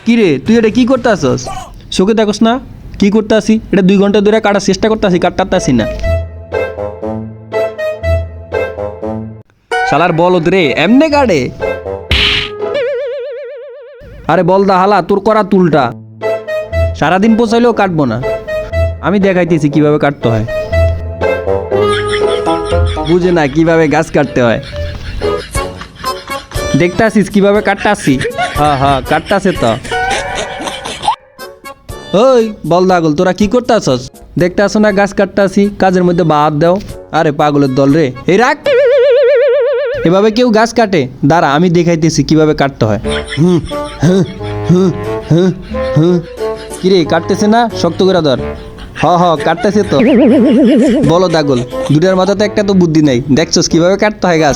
কিরে তুই এটা কি করতে আসস? চোখে দেখোস না কি করতে আসি? এটা 2 ঘন্টা ধরে কাটার চেষ্টা করতে আসি, কাটতে আসি না। শালার বলদ রে, এমনে কাটে? আরে বল দা হালা, তোর করা তুলটা সারাদিন পোষাইলেও কাটবো না। আমি দেখাইতেছি কিভাবে কাটতে হয়। বুঝে না কিভাবে গাছ কাটতে হয়। দেখতে আসিস কিভাবে কাটতে আসি? হ্যাঁ কাটতে আসে তো। ওই বল দাগল, তোরা কি করতে আসস? দেখতে আসো না গাছ কাটতে আসি, কাজের মধ্যে বাদ দাও। আরে পাগলের দল রে, এই রাখ। এভাবে কেউ গাছ কাটে? দাঁড়া আমি দেখাইতেছি কিভাবে কাটতে হয়। কিরে কাটতেছে না? শক্ত করে ধর। কাটতেছে তো। বলো দাগল, দুটার মাথাতে একটা তো বুদ্ধি নাই। দেখছস কিভাবে কাটতে হয় গাছ?